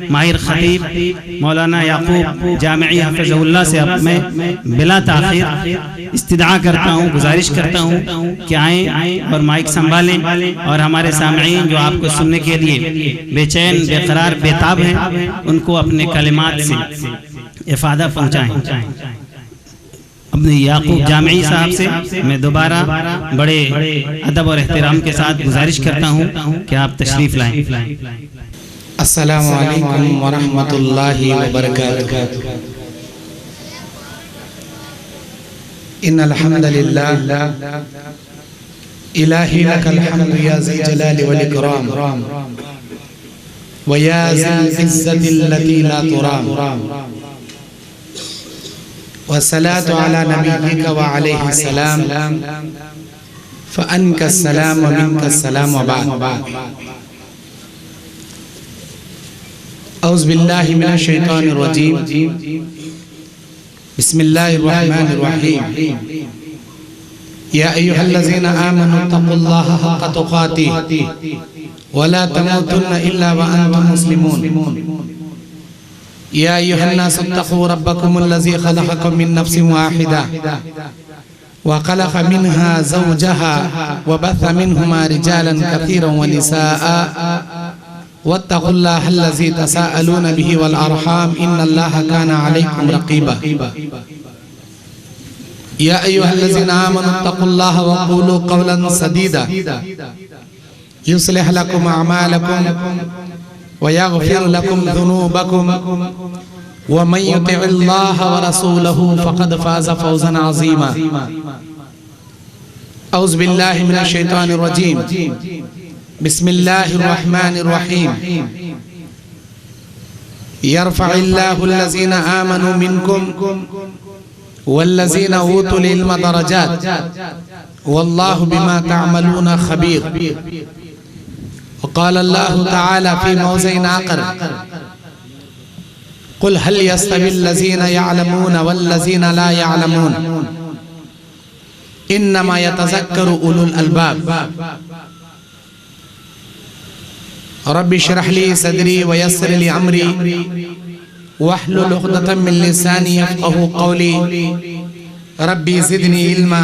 ماہر خطیب مولانا یعقوب جامعی حفظہ اللہ سے اب میں بلا تاخیر استدعا کرتا ہوں، گزارش کرتا ہوں کہ آئیں اور مائک سنبھالیں اور ہمارے سامعین جو آپ کو سننے کے لیے بے چین بے قرار بے تاب ہیں ان کو اپنے کلمات سے افادہ پہنچائیں۔ اپنے یعقوب جامعی صاحب سے میں دوبارہ بڑے ادب اور احترام کے ساتھ گزارش کرتا ہوں کہ آپ تشریف لائیں۔ السلام علیکم ورحمۃ اللہ وبرکاتہ۔ ان الحمد للہ الہی لک الحمد یا ذی الجلال والاکرام ویا ذی العزت التي لا ترام والصلاة على نبيك وعليه السلام فأنك السلام ومنك السلام وبعد۔ اعوذ باللہ من الشیطان الرجیم، بسم اللہ الرحمن الرحیم۔ یا ایہا الذین آمنوا اتقوا اللہ حق تقاته ولا تموتن الا وانتم مسلمون۔ یا ایہا الناس اتقوا ربکم الذی خلقکم من نفس واحدہ وخلق منها زوجها وبث منهما رجالا كثيرا ونساء واتقوا الله الذي تساءلون به والأرحام إن الله كان عليكم رقيبا۔ يا أيها الذين آمنوا اتقوا الله وقولوا قولا سديدا يصلح لكم أعمالكم ويغفر لكم ذنوبكم ومن يطع الله ورسوله فقد فاز فوزا عظيما۔ أعوذ بالله من الشيطان الرجيم، بسم الله الرحمن الرحيم۔ يرفع الله الذين آمنوا منكم والذين أوتوا العلم درجات والله بما تعملون خبير۔ وقال الله تعالى في موضع آخر، قل هل يستوي الذين يعلمون والذين لا يعلمون إنما يتذكر أولو الألباب۔ رب اشرح لي صدري ويسر لي امري واحلل عقدة من لساني يفقهوا قولي ربي زدني علما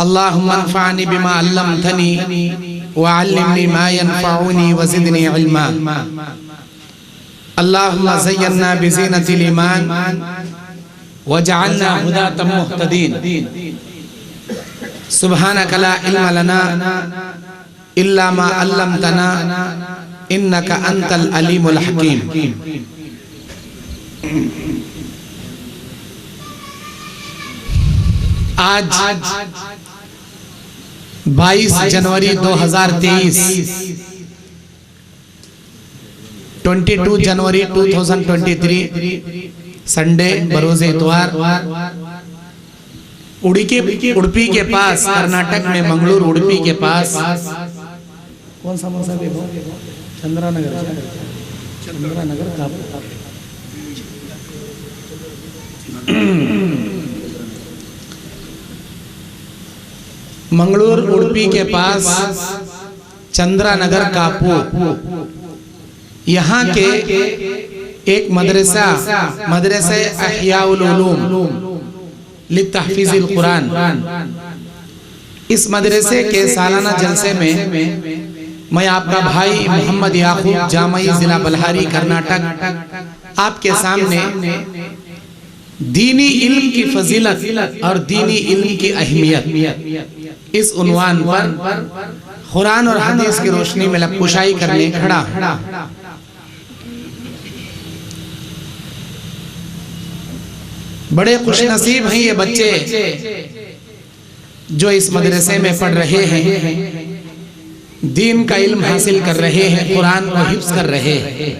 اللهم انفعني بما علمتني وعلمني ما ينفعني وزدني علما۔ اللهم زينا بزينة الإيمان وجعلنا هداة مهتدين۔ سبحانك لا علم لنا إلا ما علمتنا إنك أنت العليم الحكيم۔ آج 22 جنوری 2023 22 جنوری 2023 سنڈے بروز اتوار، اڑپی کے پاس کرناٹک میں منگلور اڑپی کے پاس کون سا موسم ہے؟ چندرا نگر کا منگلور اڑپی کے پاس چندرا نگر کاپور، یہاں کے ایک مدرسہ احیاء العلوم لتحفیظ القرآن، اس مدرسے کے سالانہ جلسے میں میں آپ کا بھائی محمد یعقوب جامعی ضلع بلہاری کرناٹک آپ کے سامنے دینی علم کی فضیلت اور دینی علم کی اہمیت اس عنوان پر قرآن اور حدیث کی روشنی میں لب کشائی کرنے کھڑا۔ بڑے خوش نصیب ہیں یہ بچے جو اس مدرسے میں پڑھ رہے ہیں، دین کا علم حاصل کر رہے ہیں، قرآن کو حفظ کر رہے ہیں۔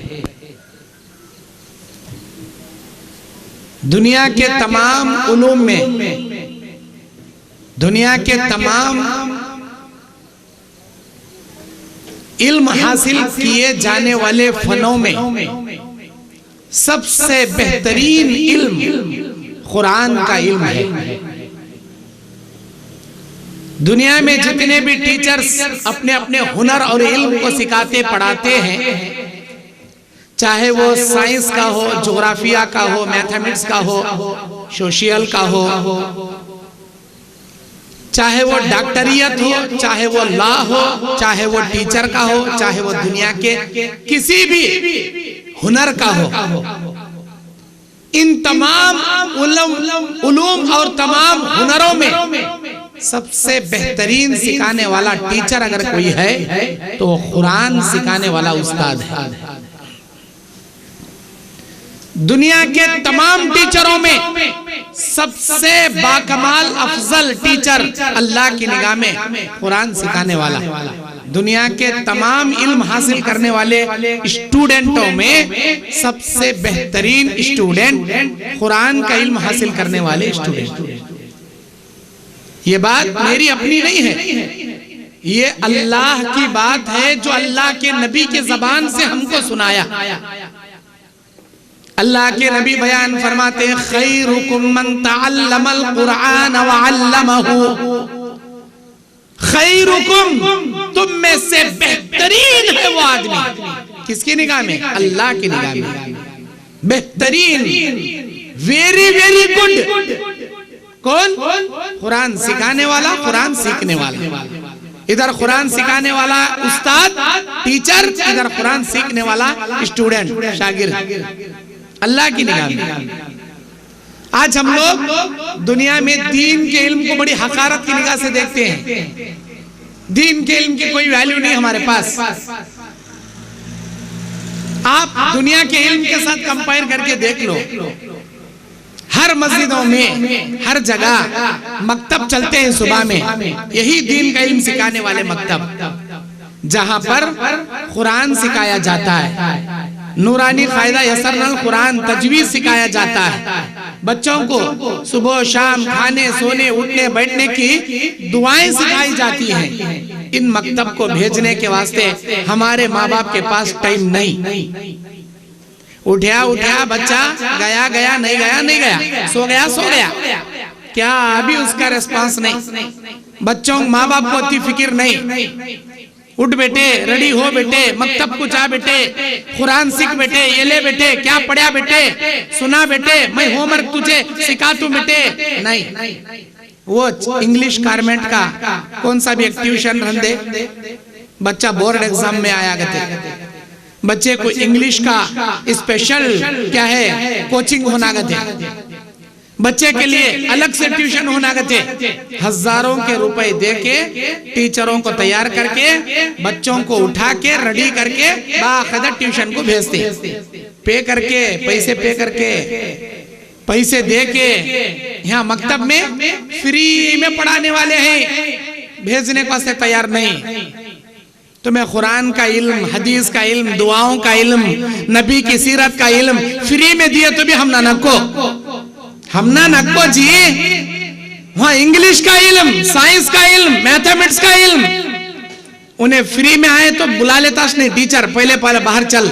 دنیا کے تمام علوم میں، دنیا کے تمام علم حاصل کیے جانے والے فنوں میں سب سے بہترین علم قرآن کا علم ہے۔ دنیا میں جتنے بھی ٹیچرز اپنے اپنے ہنر اور علم کو سکھاتے پڑھاتے ہیں، چاہے وہ سائنس کا ہو، جغرافیہ کا ہو، میتھمیٹکس کا ہو، سوشل کا ہو، چاہے وہ ڈاکٹریت ہو، چاہے وہ لا ہو، چاہے وہ ٹیچر کا ہو، چاہے وہ دنیا کے کسی بھی ہنر کا ہو، ان تمام علوم اور تمام ہنروں میں سب سے بہترین سکھانے والا ٹیچر اگر کوئی ہے تو وہ قرآن سکھانے والا استاد ہے۔ دنیا کے تمام ٹیچروں میں سب سے باکمال افضل ٹیچر اللہ کی نگاہ میں قرآن سکھانے والا۔ دنیا کے تمام علم حاصل کرنے والے اسٹوڈنٹوں میں سب سے بہترین اسٹوڈنٹ قرآن کا علم حاصل کرنے والے اسٹوڈنٹ۔ یہ بات میری اپنی نہیں ہے، یہ اللہ کی بات ہے جو اللہ کے نبی کے زبان سے ہم کو سنایا۔ اللہ کے نبی بیان فرماتے ہیں خیرکم من تعلم القرآن وعلمہ، خیرکم تم میں سے بہترین ہے وہ آدمی، کس کی نگاہ میں؟ اللہ کی نگاہ میں بہترین، ویری ویری گڈ کون؟ قرآن سکھانے والا، قرآن سیکھنے والا۔ ادھر قرآن سکھانے والا استاد ٹیچر، ادھر قرآن سیکھنے والا اسٹوڈنٹ شاگرد، اللہ کی نگاہ میں۔ آج ہم لوگ دنیا میں دین کے علم کو بڑی حقارت کی نگاہ سے دیکھتے ہیں، دین کے علم کی کوئی ویلیو نہیں ہمارے پاس۔ آپ دنیا کے علم کے ساتھ کمپائر کر کے دیکھ لو، ہر مسجدوں میں ہر جگہ مکتب چلتے ہیں صبح میں، یہی دین کا علم سکھانے والے مکتب، جہاں پر قرآن سکھایا جاتا ہے، نورانی قاعدہ یسرنا القرآن تجوید سکھایا جاتا ہے، بچوں کو صبح و شام کھانے سونے اٹھنے بیٹھنے کی دعائیں سکھائی جاتی ہیں۔ ان مکتب کو بھیجنے کے واسطے ہمارے ماں باپ کے پاس ٹائم نہیں۔ اٹھیا بچہ، گیا نہیں گیا، سو گیا، کیا ابھی اس کا ریسپانس نہیں؟ بچوں ماں باپ کو اتنی فکر نہیں، اٹھ بیٹے، ریڈی ہو بیٹے، مکتب کو جا بیٹے، قرآن سیکھ بیٹے، یہ لے بیٹے، کیا پڑھیا بیٹے، سنا بیٹے، میں ہوم ورک تجھے سکھاتوں بیٹے، نہیں۔ وہ انگلش کارمنٹ کا کون سا بھی ایک ٹیوشن رہن دے، بچہ بورڈ ایگزام میں آیا گتے، بچے کو انگلش کا اسپیشل کیا ہے کوچنگ ہونا گتے، بچے کے لیے الگ سے ٹیوشن ہونا گتے، ہزاروں کے روپے دے کے ٹیچروں کو تیار کر کے بچوں کو اٹھا کے ریڈی کر کے باقاعدہ ٹیوشن کو بھیجتے، پے کر کے پیسے دے کے یہاں مکتب میں فری میں پڑھانے والے ہیں، بھیجنے کو سے تیار نہیں۔ تمہیں قرآن کا علم، حدیث کا علم، دعاؤں کا علم، نبی کی سیرت کا علم فری میں دیے تو بھی ہم نہ نکو جی، وہاں انگلش کا علم، سائنس کا علم، میتھمیٹکس کا علم، انہیں فری میں آئے تو بلا لیتا اس نے ٹیچر، پہلے باہر چل،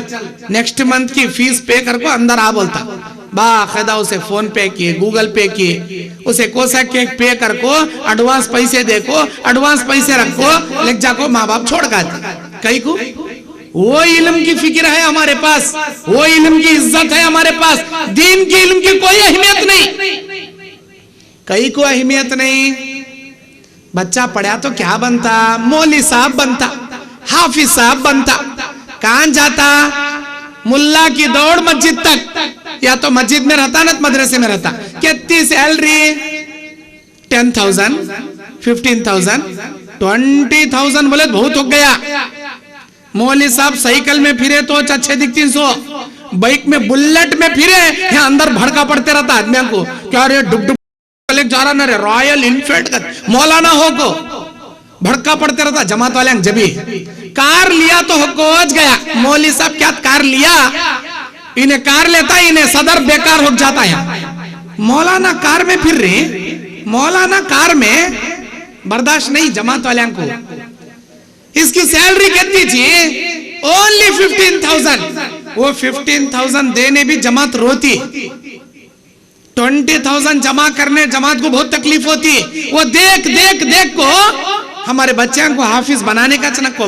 نیکسٹ منتھ کی فیس پے کر کو اندر آ بولتا، باقاعدہ اسے فون پے کیے، گوگل پے کیے، اسے کوسا کیک پے کر کو، ایڈوانس پیسے دے کو، ایڈوانس پیسے رکھو، لگ جا کو ماں باپ چھوڑ گاتے، کئی کو وہ علم کی فکر ہے ہمارے پاس، وہ علم کی عزت ہے ہمارے پاس، دین کی علم کی کوئی اہمیت نہیں، کئی کو اہمیت نہیں۔ بچہ پڑھا تو کیا بنتا؟ مولوی صاحب بنتا، حافظ صاحب بنتا، کہاں جاتا؟ ملا کی دوڑ مسجد تک، یا تو مسجد میں رہتا نہ مدرسے میں رہتا، کتنی سیلری؟ 10,000 15,000 20,000 بولے بہت ہو گیا۔ مولوی صاحب سائیکل میں پھرے تو اچھے دکھتی سو، بائک میں بلٹ میں پھرے یہاں اندر بھڑکا پڑتے رہتا آدمیاں کو، کیا رہے ڈب جا رہا نہ رہے رائل انفیلڈ کا مولانا ہو کو بھڑکا پڑتے رہتا جماعت والے جبھی کار لیا تو ہو کوچ گیا۔ مولوی صاحب کیا کار لیا؟ انہیں کار لیتا انہیں صدر بیکار ہو جاتا ہے۔ مولانا کار میں پھر رہے، مولانا کار میں برداشت نہیں جماعت والے کو۔ اس کی سیلری کتنی چاہیے؟ only 15,000۔ وہ 15,000 دینے بھی جماعت روتی، 20,000 جمع کرنے جماعت کو بہت تکلیف ہوتی ہے۔ وہ دیکھ کو ہمارے بچیاں کو حافظ بنانے کا چنک کو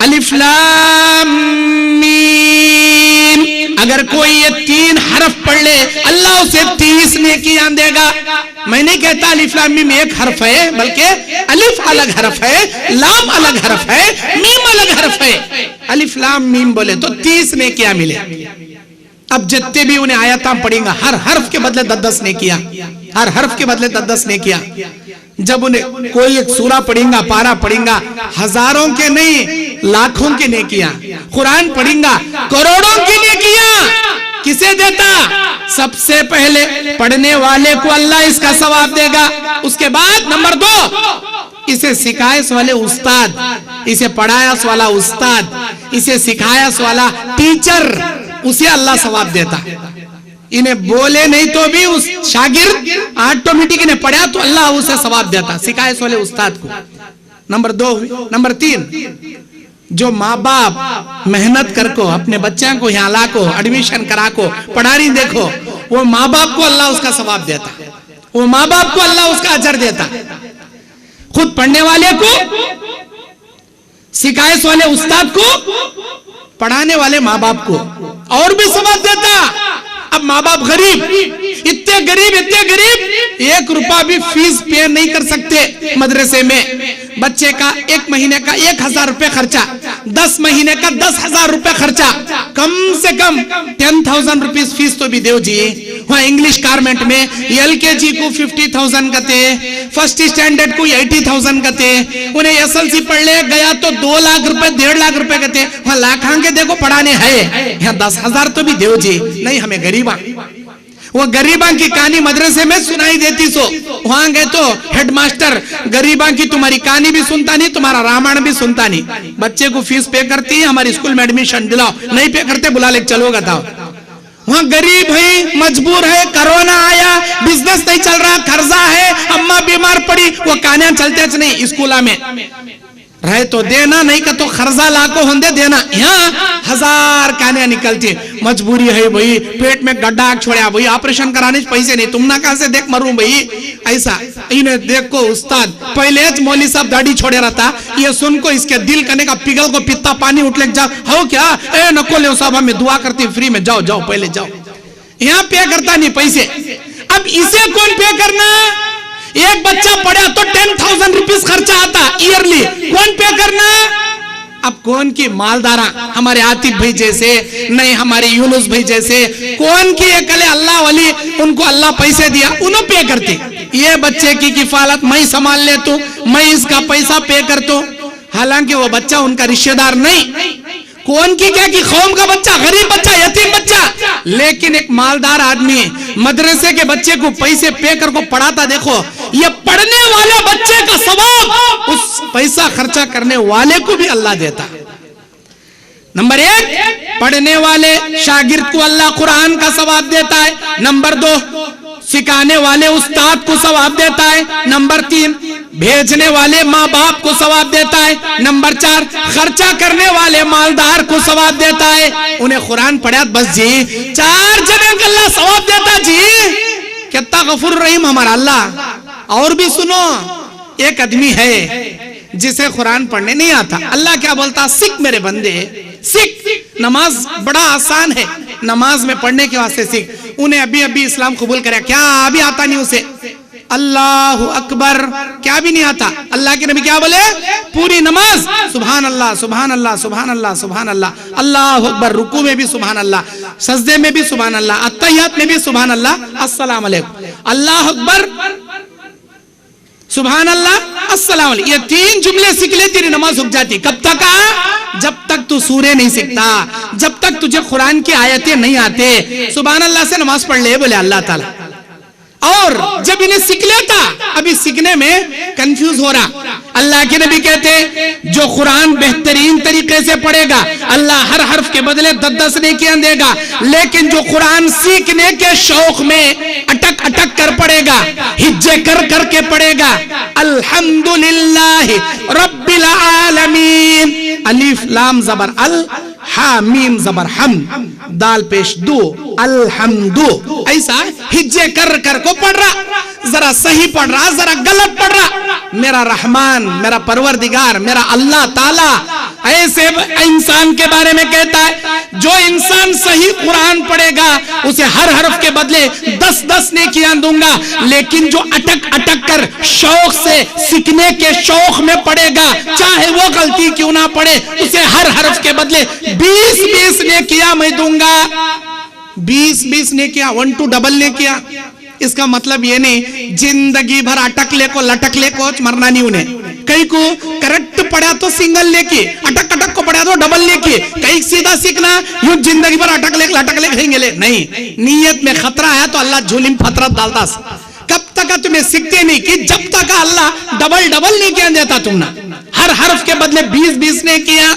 الف لام میم. اگر کوئی یہ 3 حرف پڑھ لے اللہ اسے 30 نیکیاں دے گا. میں نہیں کہتا الف لام میم ایک حرف ہے، بلکہ الف الگ حرف ہے، لام الگ حرف ہے، میم الگ حرف ہے. الف لام میم بولے تو 30 نیکیاں ملے. اب جتنے بھی انہیں آیاتاں پڑھیں گا ہر حرف کے بدلے 10 نیکیاں، ہر حرف کے بدلے 10 نیکیاں. جب انہیں کوئی ایک سورہ پڑھیں گا، پارہ پڑھیں گا، ہزاروں کے نہیں لاکھوں کی نیکیاں. قرآن پڑھیں گا کروڑوں کی نیکیاں. کسے دیتا؟ سب سے پہلے پڑھنے والے کو اللہ اس کا ثواب دے گا. اس کے بعد نمبر 2 اسے سکھائے والے استاد، اسے پڑھایا والا استاد، اسے سکھایا والا ٹیچر، اسے اللہ ثواب دیتا. انہیں بولے نہیں تو بھی اس شاگرد آٹومیٹک انہیں پڑھا تو اللہ اسے ثواب دیتا سکھائے والے استاد کو. نمبر 2. نمبر 3 جو ماں باپ محنت کر کو اپنے بچوں کو یہاں لا کو ایڈمیشن کرا کو پڑھا رہی دیکھو، وہ ماں باپ کو اللہ اس کا ثواب دیتا، وہ ماں باپ کو اللہ اس کا اجر دیتا. خود پڑھنے والے کو، سکھائے والے استاد کو، پڑھانے والے ماں باپ کو اور بھی ثواب دیتا. اب ماں باپ غریب، اتنے غریب 1 روپیہ بھی فیس پے نہیں کر سکتے مدرسے میں. بچے کا 1 مہینے کا 1000 روپے خرچہ، 10 مہینے کا 10,000 روپے خرچہ، کم سے کم 10,000 روپیز فیس تو بھی دیو جی. وہاں انگلش کارمنٹ میں LKG کو 50,000 کہتے، فرسٹ اسٹینڈرڈ کو 80,000 کہتے. انہیں SLC پڑھ لے گیا تو 2 لاکھ روپے 1.5 لاکھ روپے کہتے. وہاں لاکھاں کے دیکھو پڑھانے ہے، یہاں 10,000 تو بھی دیو جی. نہیں ہمیں غریباں، وہ غریباں کی کہانی مدرسے میں سنائی دیتی. سو وہاں گئے تو ہیڈ ماسٹر غریباں کی تمہاری کہانی بھی سنتا نہیں، تمہارا رامائن بھی سنتا نہیں. بچے کو فیس پے کرتی ہے، ہماری اسکول میں ایڈمیشن دلاؤ، نہیں پے کرتے بلا لے چلو گا تھا. وہاں غریب ہے، مجبور ہے، کرونا آیا، بزنس نہیں چل رہا، قرضہ ہے، اماں بیمار پڑی، وہ کہانیاں چلتے نہیں اسکولہ میں رہے تو دینا، نہیں کہ تو خرزہ لاکھوں ہوندے دینا. یہاں 1000 کہانیاں نکلتی. مجبوری ہے بھئی، پیٹ میں گڈھا چھوڑیا بھئی، آپریشن کرانے پیسے نہیں، تم نہ کہاں سے دیکھ مروں بھئی. ایسا انہیں دیکھو استاد پہلے مولوی صاحب داڑھی چھوڑے رہتا، یہ سن کو اس کے دل کرنے کا پگل کو پتا پانی اٹھ لے جا ہو کیا اے نکو لے صاحب ہمیں دعا کرتی فری میں، جاؤ جاؤ پہلے جاؤ. یہاں پے کرتا نہیں پیسے. اب اسے کون پے کرنا؟ ایک بچہ پڑھا تو 10,000 روپیز خرچہ آتا ایئرلی، کون پے کرنا؟ اب کون کی مالدارہ ہمارے عاطف بھائی جیسے، نہیں ہمارے یونس بھائی جیسے، کون کی اکلے اللہ والی ان کو اللہ پیسے دیا انہوں پے کرتے. یہ بچے کی کفالت میں سنبھال لیتا ہوں، میں اس کا پیسہ پے کرتا ہوں، حالانکہ وہ بچہ ان کا رشتہ دار نہیں. کون کی کیا کہ قوم کا بچہ، غریب بچہ، یتیم بچہ. لیکن ایک مالدار آدمی مدرسے کے بچے کو پیسے پے کر کو پڑھاتا. دیکھو یہ پڑھنے والے بچے کا ثواب اس پیسہ خرچہ کرنے والے کو بھی اللہ دیتا. نمبر 1 پڑھنے والے شاگرد کو اللہ قرآن کا ثواب دیتا ہے. نمبر 2 سکھانے والے استاد کو ثواب دیتا ہے. نمبر 3 بھیجنے والے ماں باپ کو ثواب دیتا ہے. نمبر 4 خرچہ کرنے والے مالدار کو ثواب دیتا ہے. انہیں قرآن پڑھا بس جی 4 جنے کو اللہ ثواب دیتا. جی کتنا غفور رحیم ہمارا اللہ. اور بھی سنو، ایک آدمی ہے جسے قرآن پڑھنے نہیں آتا. اللہ کیا بولتا؟ سکھ میرے بندے سکھ، نماز بڑا آسان ہے، نماز میں پڑھنے کے واسطے سکھ. انہیں ابھی اسلام قبول کریا، کیا ابھی آتا نہیں اسے؟ اللہ اکبر کیا بھی نہیں آتا. اللہ کے نبی کیا بولے؟ پوری نماز سبحان اللہ سبحان اللہ سبحان اللہ سبحان اللہ، اللہ اکبر، رکوع میں بھی سبحان اللہ، سجدے میں بھی سبحان اللہ، اتحیات میں بھی سبحان اللہ، السلام علیکم، اللہ اکبر، سبحان اللہ، السلام علیکم. یہ 3 جملے سیکھ لے تیری نماز رک جاتی. کب تک؟ جب تک تو سورے نہیں سیکھتا، جب تک تجھے قرآن کی آیتیں نہیں آتے. سبحان اللہ سے نماز پڑھ لے بولے اللہ تعالیٰ. اور جب انہیں سیکھ لیتا، ابھی سیکھنے میں کنفیوز ہو رہا. اللہ کے نبی کہتے جو قرآن بہترین طریقے سے پڑھے گا اللہ ہر حرف کے بدلے 10 نیکیاں دے گا. لیکن جو قرآن سیکھنے کے شوق میں اٹک اٹک کر پڑھے گا، ہجے کر کر کے پڑھے گا، الحمدللہ رب العالمین، الف لام زبر ال، ہا میم زبر ہم، دال پیش دو، الحمدو، ایسا ہجے کر کر کو پڑھ رہا. ذرا صحیح پڑھ رہا، ذرا غلط پڑھ رہا. میرا رحمان، میرا پروردگار، میرا اللہ تعالی ایسے انسان کے بارے میں کہتا ہے جو انسان صحیح قرآن پڑھے گا اسے ہر حرف کے بدلے 10 نیکیاں دوں گا، لیکن جو اٹک اٹک کر شوق سے سیکھنے کے شوق میں پڑھے گا چاہے وہ غلطی کیوں نہ پڑھے اسے ہر حرف کے بدلے 20 نیکیاں میں دوں گا۔ 20 نیکیاں، 1 to double نیکیاں۔ اس کا مطلب یہ نہیں زندگی بھر اٹک لے کو لٹک لے کو مرنا نہیں انہیں، کئی کو کریکٹ پڑھا تو سنگل لے کے، اٹک اٹک کو پڑھا تو ڈبل لے کے، کئی سیدھا سیکھنا یوں زندگی بھر اٹک لے لٹک لے کہیں گے لے نہیں، نیت میں خطرہ ہے تو اللہ جھولیم فطرت ڈالتا۔ کب تک تمہیں سیکھتے نہیں کہ جب تک اللہ ڈبل نہیں کیا دیتا تم نے، ہر حرف کے بدلے 20 نے کیا۔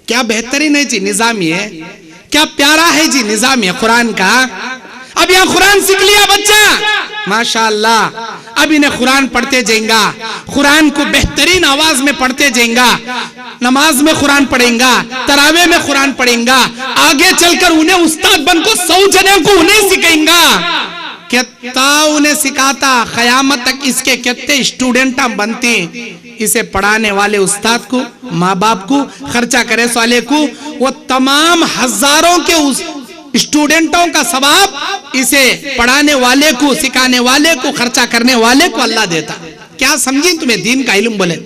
کیا بہترین ہے جی نظام، یہ کیا پیارا ہے جی نظام یہ قرآن کا۔ اب یہاں قرآن سیکھ لیا بچہ ماشاءاللہ، اب انہیں قرآن پڑھتے جائیں گا، قرآن کو بہترین آواز میں پڑھتے جائیں گا، نماز میں قرآن پڑھیں گا، تراویح میں قرآن پڑھیں گا، آگے چل کر انہیں استاد بن کو 100 جنے کو انہیں سکھائیں گا۔ کتنا انہیں سکھاتا قیامت تک اس کے کتنے اسٹوڈنٹاں بنتے، اسے پڑھانے والے استاد کو، ماں باپ کو، خرچہ کرے والے کو، وہ تمام ہزاروں کے اسٹوڈنٹوں کا ثواب اسے پڑھانے والے کو، سکھانے والے کو، خرچہ کرنے والے کو اللہ دیتا۔ کیا سمجھیں تمہیں دین کا علم بولے؟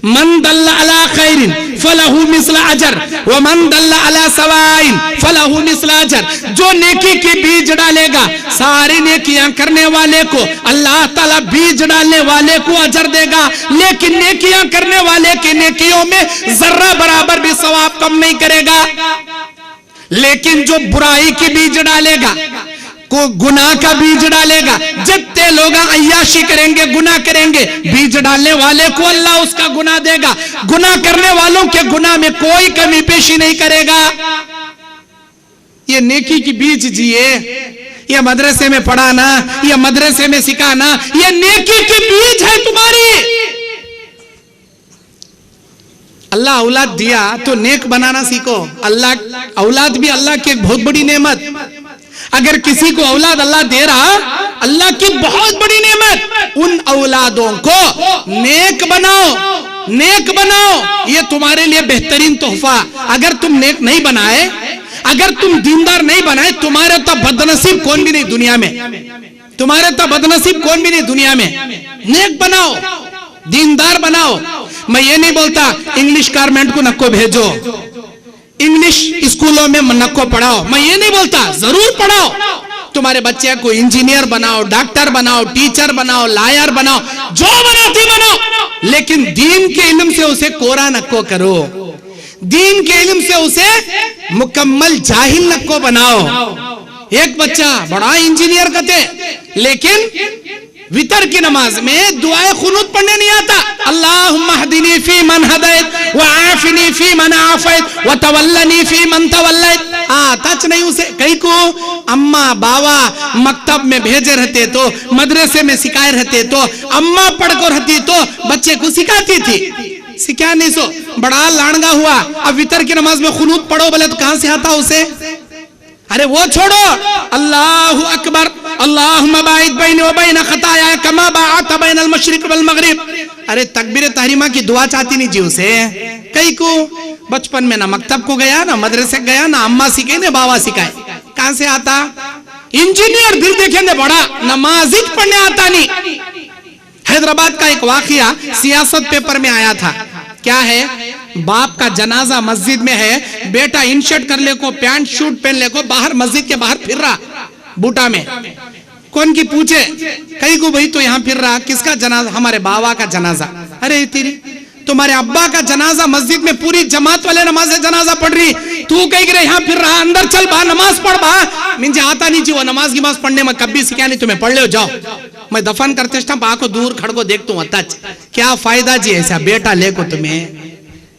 من دل علی خیر فلہ مثل اجر ومن دل علی سوائن فلہ مثل اجر، جو نیکی کی بیج ڈالے گا ساری نیکیاں کرنے والے کو اللہ تعالیٰ بیج ڈالنے والے کو اجر دے گا، لیکن نیکیاں کرنے والے کی نیکیوں میں ذرہ برابر بھی ثواب کم نہیں کرے گا۔ لیکن جو برائی کی بیج ڈالے گا، کو گناہ کا بیج ڈالے گا، جتنے لوگ عیاشی کریں گے، گناہ کریں گے، بیج ڈالنے والے کو اللہ اس کا گناہ دے گا، گناہ کرنے والوں کے گناہ میں کوئی کمی پیشی نہیں کرے گا۔ یہ نیکی کی بیج جیے، یہ مدرسے میں پڑھانا، یہ مدرسے میں سکھانا، یہ نیکی کی بیج ہے تمہاری۔ اللہ اولاد دیا تو نیک بنانا سیکھو۔ اللہ اولاد بھی اللہ کی ایک بہت بڑی نعمت، اگر کسی کو اولاد اللہ دے رہا اللہ کی بہت بڑی نعمت، ان اولادوں کو نیک بناؤ، نیک بناؤ، یہ تمہارے لیے بہترین تحفہ۔ اگر تم نیک نہیں بنائے، اگر تم دیندار نہیں بنائے، تمہارے تو بدنصیب کون بھی نہیں دنیا میں، تمہارے تو بدنصیب کون بھی نہیں دنیا میں۔ نیک بناؤ، دیندار بناؤ۔ میں یہ نہیں بولتا انگلش کارمنٹ کو نکو بھیجو، انگلش اسکولوں میں نکو پڑھاؤ، میں یہ نہیں بولتا، ضرور پڑھاؤ۔ تمہارے بچے کو انجینئر بناؤ، ڈاکٹر بناؤ، ٹیچر بناؤ، لائر بناؤ، جو بناتی بناؤ، لیکن دین کے علم سے اسے کورا نکو کرو، دین کے علم سے اسے مکمل جاہل نکو بناؤ۔ ایک بچہ بڑا انجینئر کہتے لیکن وتر کی نماز میں دعائے قنوت پڑھنے نہیں آتا، اللہم اہدنی فی من ہدیت وعافنی فی من عافیت وتولنی فی من تولیت، آتا نہیں اسے۔ کئی کو اماں باوا مکتب میں بھیجے رہتے تو، مدرسے میں سکھائے رہتے تو، اماں پڑھ کر رہتی تو بچے کو سکھاتی تھی، سکھا نہیں سو بڑا لانگا ہوا، اب وتر کی نماز میں قنوت پڑھو بولے تو کہاں سے آتا اسے؟ ارے وہ چھوڑو، اللہ اکبر، اللہم باعد بینی و بین خطایا کما باعدت بین المشرق والمغرب، ارے تکبیر تحریمہ کی دعا چاہتی نہیں جی اسے۔ کئی کو بچپن میں نہ مکتب کو گیا، نہ مدرسے گیا، نہ اماں سکھائے نہ باوا سکھائے، کہاں سے آتا؟ انجینئر پھر دیکھیں دے بڑا نماز پڑھنے آتا نہیں۔ حیدرآباد کا ایک واقعہ سیاست پیپر میں آیا تھا، کیا ہے؟ باپ کا جنازہ مسجد میں ہے، بیٹا انشرٹ کر لے کو، پینٹ شوٹ پہن لے کو، باہر مسجد کے باہر پھر رہا بوٹا میں۔ کون کی پوچھے؟ کئی کو بھئی تو یہاں پھر رہا، کس کا جنازہ؟ ہمارے باوا کا جنازہ۔ ارے تیری تمہارے ابا کا جنازہ مسجد میں پوری جماعت والے نماز جنازہ پڑھ رہی، تو کہیں گے یہاں پھر رہا، اندر چل با نماز پڑھ با۔ مجھے آتا نہیں جی وہ نماز پڑھنے میں، کبھی سکھا نہیں، تمہیں پڑھ لے جاؤ، میں دفن کرتے اسٹم آنکھوں دور کھڑ کو دیکھتا ہوں، تچ کیا فائدہ جی ایسا بیٹا لے کو، تمہیں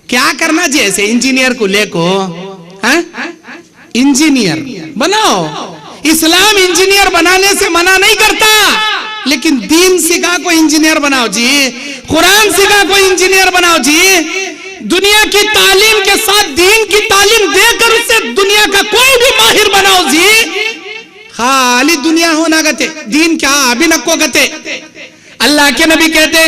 کیا کرنا جی ایسے انجینئر کو لے کو؟ انجینئر بناؤ، اسلام انجینئر بنانے سے منع نہیں کرتا، لیکن دین سکھا کو انجینئر بناؤ جی، قرآن سکھا کو انجینئر بناؤ جی۔ دنیا کی تعلیم کے ساتھ دین کی تعلیم دے کر اسے دنیا کا کوئی بھی ماہر بناؤ جی۔ خالی دنیا ہونا گتے، دین کیا ابھی نکو گتے۔ اللہ کے نبی کہتے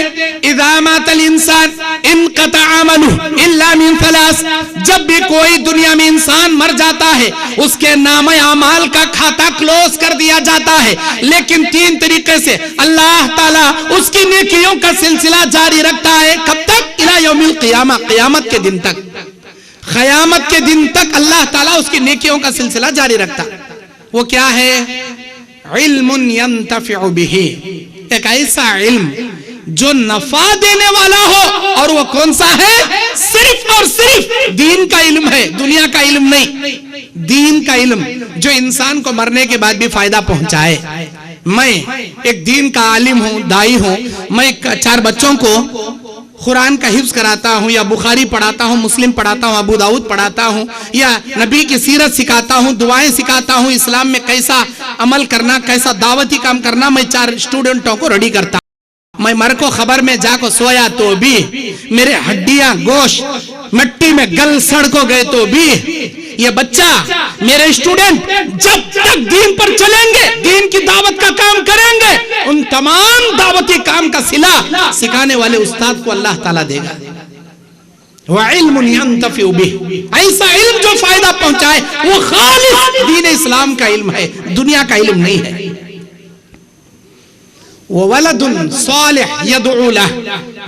اذا مات الانسان انقطع عمله الا من ثلاث، جب بھی کوئی دنیا میں انسان مر جاتا ہے اس کے نام اعمال کا کھاتا کلوز کر دیا جاتا ہے، لیکن 3 طریقے سے اللہ تعالیٰ اس کی نیکیوں کا سلسلہ جاری رکھتا ہے. کب تک؟ الی یوم القیامہ، قیامت کے دن تک. قیامت کے دن تک اللہ تعالیٰ اس کی نیکیوں کا سلسلہ جاری رکھتا. وہ کیا ہے؟ علم ينتفع به، ایک ایسا علم جو نفع دینے والا ہو. اور وہ کون سا ہے؟ صرف اور صرف دین کا علم ہے، دنیا کا علم نہیں. دین کا علم جو انسان کو مرنے کے بعد بھی فائدہ پہنچائے. میں ایک دین کا عالم ہوں، دائی ہوں، میں 4 بچوں کو قرآن کا حفظ کراتا ہوں، یا بخاری پڑھاتا ہوں، مسلم پڑھاتا ہوں، ابو داؤد پڑھاتا ہوں، یا نبی کی سیرت سکھاتا ہوں، دعائیں سکھاتا ہوں، اسلام میں کیسا عمل کرنا، کیسا دعوتی کام کرنا، میں 4 اسٹوڈنٹوں کو ریڈی کرتا ہوں. میں مر کو خبر میں جا کو سویا تو بھی، میرے ہڈیاں گوشت مٹی میں گل سڑ کو گئے تو بھی، یہ بچہ میرے اسٹوڈنٹ جب تک دین پر چلیں گے، دین کی دعوت کا کام کریں گے، ان تمام دعوتی کام کا صلہ سکھانے والے استاد کو اللہ تعالیٰ دے گا. وَعِلْمٌ يَنْتَفِعُ بِهِ، ایسا علم جو فائدہ پہنچائے، وہ خالص دین اسلام کا علم ہے، دنیا کا علم نہیں ہے. وَوَلَدٌ صَالِحٌ يَدْعُو لَهُ،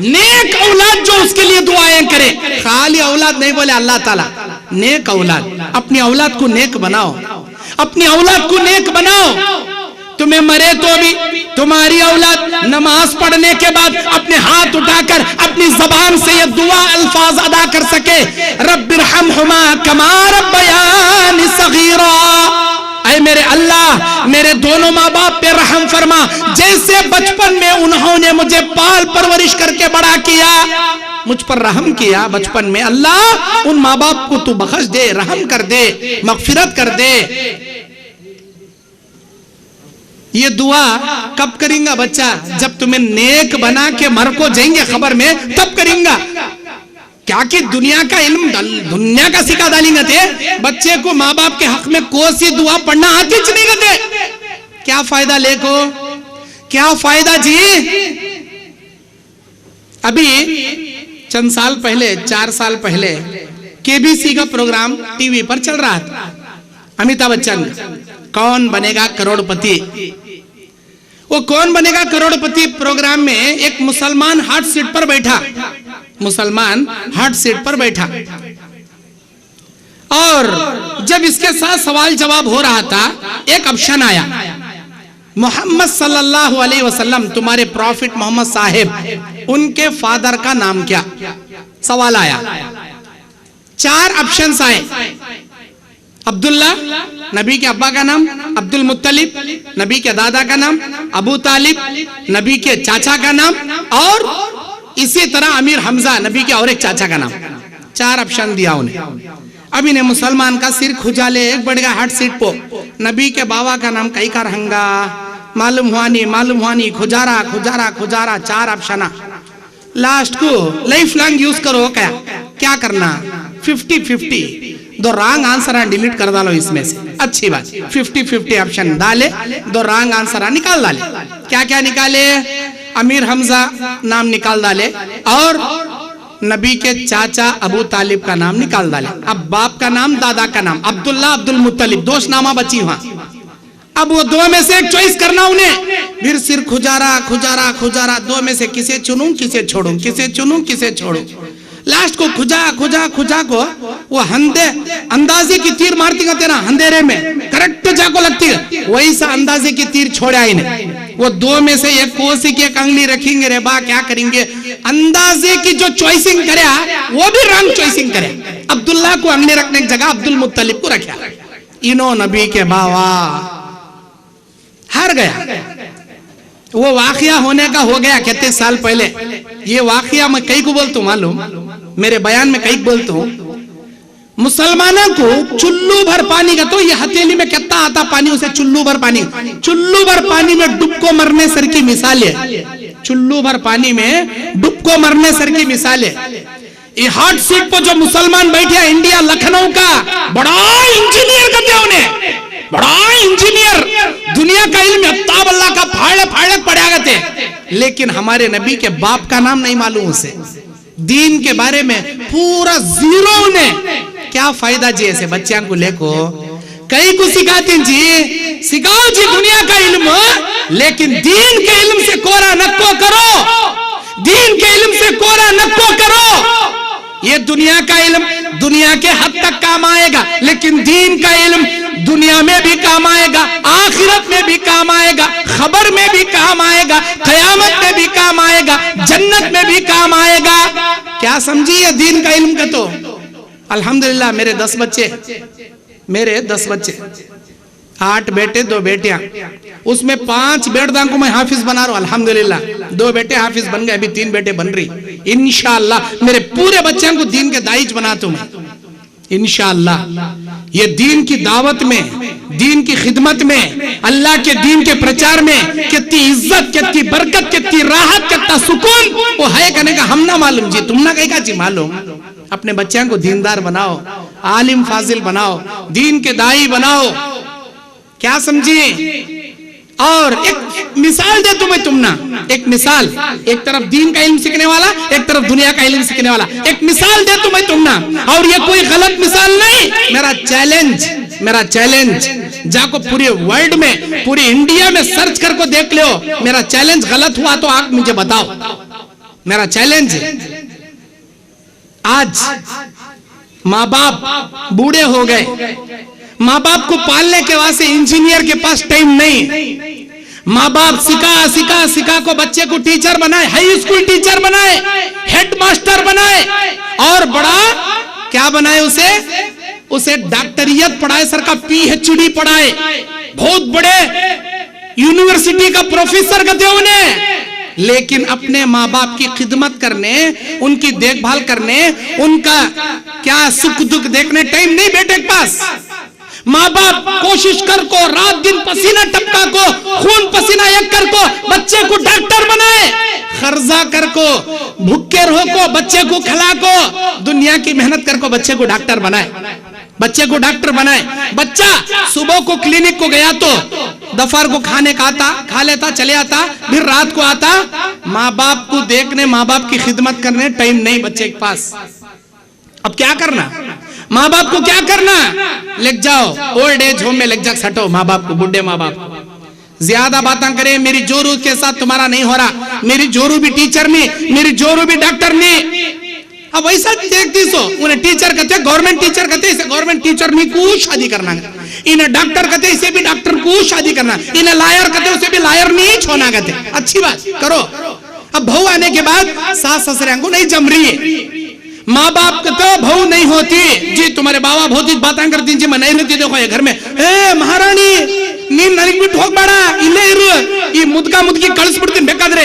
نیک اولاد جو اس کے لیے دعائیں کرے. خالی اولاد نہیں بولے اللہ تعالیٰ، نیک اولاد. اپنی اولاد کو نیک بناؤ، اپنی اولاد کو نیک بناؤ. تمہیں مرے تو بھی تمہاری اولاد نماز پڑھنے کے بعد اپنے ہاتھ اٹھا کر اپنی زبان سے یہ دعا الفاظ ادا کر سکے، رب ارحمہما کما ربیانی صغیرا، اے میرے اللہ میرے دونوں ماں باپ پہ رحم فرما، جیسے بچپن میں انہوں نے مجھے پال پرورش کر کے بڑا کیا، مجھ پر رحم کیا بچپن میں. اللہ ان ماں باپ کو تو بخش دے، رحم کر دے، مغفرت کر دے. یہ دعا کب کریں گا بچہ؟ جب تمہیں نیک بنا کے مر کو جائیں گے خبر میں، تب کریں گا. کیا کہ دنیا کا علم دنیا کا سکھا ڈالیں گے تھے بچے کو. ماں باپ کے حق میں کوسی دعا پڑھنا آتی چلی گئے تھے. کیا فائدہ لے کو؟ کیا فائدہ جی؟ ابھی چند سال پہلے، 4 سال پہلے KBC کا پروگرام ٹی وی پر چل رہا تھا. امیتابھ بچن کون بنے گا کروڑ پتی. وہ کون بنے گا کروڑ پتی پروگرام میں ایک مسلمان ہارٹ سیٹ پر بیٹھا، مسلمان ہارٹ سیٹ پر بیٹھا، اور جب اس کے ساتھ سوال جواب ہو رہا تھا ایک آپشن آیا، محمد صلی اللہ علیہ وسلم تمہارے پروفٹ محمد صاحب ان کے فادر کا نام کیا؟ سوال آیا. 4 آپشنز آئے. عبداللہ نبی کے ابا کا نام، عبد المطلب نبی کے دادا کا نام، ابو طالب نبی کے چاچا کا نام، اور اسی طرح امیر حمزہ نبی کے اور ایک چاچا کا نام. 4 آپشن دیا انہیں. اب انہیں مسلمان کا سر کھجالے ایک بڑھ گیا ہارٹ سیٹ پو. نبی کے باوا کا نام کئی کا رہنگا، معلوم ہوانی کھجارا کھجارا کھجارا. 4 آپشن. لاسٹ کو لائف لانگ یوز کرو. کیا کرنا؟ 50-50 دو رانگ آنسر ڈیلیٹ کر ڈالو اس میں سے. اچھی بات، 50-50 آپشن ڈالے، 2 رانگ آنسر نکال ڈالے. کیا کیا نکالے؟ امیر حمزہ نام نکال ڈالے، اور نبی کے چاچا ابو طالب کا نام نکال ڈالے. اب باپ کا نام، دادا کا نام، عبداللہ عبد المطلب، 2 نامہ بچی وہاں. اب وہ 2 میں سے ایک چوائس کرنا انہیں. پھر سر کھجارا کھجارا کھجارا، 2 میں سے کسے چنوں کسے چھوڑوں، کسے چنوں کسے چھوڑوں. لاسٹ کو کھجا کو وہ اندازے کی تیر مارتی گا تیرا اندھیرے میں کریکٹ جا کو لگتی ہے، وہی سا اندازے کی تیر چھوڑا انہیں. وہ 2 میں سے ایک کوسی کی ایک انگلی رکھیں گے. رے با کیا کریں گے؟ اندازے کی جو چوائسنگ کرے وہ بھی رنگ چوائسنگ کرے. عبداللہ کو انگلی رکھنے کی جگہ عبد المطلب کو رکھا. انہوں نبی کے باوا ہار گیا. وہ واقعہ ہونے کا ہو گیا 31 سال پہلے. یہ واقعہ میں کئی کو بولتا ہوں، معلوم میرے بیان میں کئی بولتا ہوں. مسلمانوں کو چلو بھر پانی کا، تو یہ ہتھیلی میں کتنا آتا پانی، اسے چلو بھر پانی، چلو بھر پانی میں ڈب کو مرنے سر کی مثال ہے. چلو بھر پانی میں ڈب کو مرنے سر کی مثال ہے. یہ ہارٹ سیٹ پر جو مسلمان بیٹھے انڈیا لکھنؤ کا بڑا انجینئر کرتے انہیں، بڑا انجینئر، دنیا کا علم اتاب اللہ کا پھاڑے پھاڑے پڑھا گئے تھے. لیکن ہمارے نبی کے باپ کا نام نہیں معلوم اسے, دین کے بارے میں پورا زیرو نے. کیا فائدہ جی ایسے بچیاں کو لے کو کئی کو سکھاتے ہیں جی, سکھاؤ جی دنیا کا علم, لیکن دین کے علم سے کورا نکو کرو, دین کے علم سے کورا نکو کرو. یہ دنیا کا علم دنیا کے حد تک کام آئے گا, لیکن دین کا علم دنیا میں بھی کام آئے گا, آخرت میں بھی کام آئے گا, خبر میں بھی کام آئے گا, قیامت میں بھی کام آئے گا, جنت میں بھی کام آئے گا. کیا سمجھیے دین کا علم کا. تو الحمدللہ میرے 10 بچے, میرے 10 بچے, 8 بیٹے 2 بیٹیاں, اس میں 5 بیٹداں کو میں حافظ بنا رہا ہوں الحمدللہ. 2 بیٹے حافظ بن گئے, ابھی 3 بیٹے بن رہی. انشاءاللہ میرے پورے بچوں کو دین کے دائج بناتا ہوں میں انشاءاللہ. یہ دین کی دعوت میں, دین کی خدمت میں, اللہ کے دین کے پرچار میں کتنی عزت, کتنی برکت, کتنی راحت, کتنا سکون وہ ہے کہنے کا ہم نہ معلوم جی, تم نہ کہیں گا جی معلوم. اپنے بچوں کو دیندار بناؤ, عالم فاضل بناؤ, دین کے دائی بناؤ. کیا سمجھیں. اور ایک مثال دے تمہیں تم نا, ایک مثال, ایک طرف دین کا علم سیکھنے والا, ایک طرف دنیا کا علم سیکھنے والا, ایک مثال دے تمہیں تم نا. اور یہ کوئی غلط مثال نہیں, میرا چیلنج جا کو پورے ورلڈ میں, پوری انڈیا میں سرچ کر کو دیکھ لو. میرا چیلنج غلط ہوا تو آپ مجھے بتاؤ. میرا چیلنج آج ماں باپ بوڑھے ہو گئے, ماں باپ کو پالنے کے واسطے انجینئر کے پاس ٹائم نہیں. ماں باپ سکھا کو بچے کو ٹیچر بنائے, ہائی اسکول ٹیچر بنائے, ہیڈ ماسٹر بنائے, اور بڑا کیا بنائے اسے ڈاکٹریت پڑھائے, سر کا PhD پڑھائے, بہت بڑے یونیورسٹی کا پروفیسر کہتے انہیں. لیکن اپنے ماں باپ کی خدمت کرنے, ان کی دیکھ بھال کرنے, ان کا کیا سکھ دکھ دیکھنے ٹائم نہیں بیٹے کے پاس. ماں باپ کوشش کر کو, رات دن پسینہ ٹپکا کو, خون پسینہ ایک کر کو بچے کو ڈاکٹر بنائے, خرزہ کر کو, بھوکے رہو کو بچے کو کھلا کو, دنیا کی محنت کر کو بچے کو ڈاکٹر بنائے, بچے کو ڈاکٹر بنائے. بچہ صبح کو کلینک کو گیا تو دوپہر کو کھانے کا آتا, کھا لیتا, چلے آتا, پھر رات کو آتا. ماں باپ کو دیکھنے, ماں باپ کی خدمت کرنے ٹائم نہیں بچے کے پاس. اب کیا کرنا, ماں باپ کو کیا کرنا, لگ جاؤ اولڈ ایج ہوم میں, لگ جا سٹو ماں باپ کو, بڈھے ماں باپ. زیادہ باتاں کرے, میری جورو کے ساتھ تمہارا نہیں ہو رہا, میری جورو بھی ٹیچر نہیں, میری جورو بھی ڈاکٹر نہیں. اب ویسا دیکھتی سو انہیں ٹیچر کہتے, گورنمنٹ ٹیچر کہتے, اسے گورنمنٹ ٹیچر نہیں کو شادی کرنا, انہیں ڈاکٹر کہتے, اسے بھی ڈاکٹر کو شادی کرنا, انہیں لائر کہتے, اسے بھی لائر نہیں چھونا کہتے. اچھی بات کرو. اب بہو آنے کے بعد ساس سسرے کو نہیں جم رہی ہے, ماں باپ کہتے بہو نہیں ہوتی جی, تمہارے بابا بہت باتاں کرتی جی, میں نہیں رہتی. دیکھو یہ گھر میں اے مہارانی ನೀನ್ ನನಗೆ ಬಿಟ್ಟು ಹೋಗಬೇಡ, ಇಲ್ಲೇ ಇರು, ಈ ಮುದ್ಕಾ ಮುದ್ಕಿ ಕಳಿಸ್ಬಿಡ್ತೀನಿ ಬೇಕಾದ್ರೆ.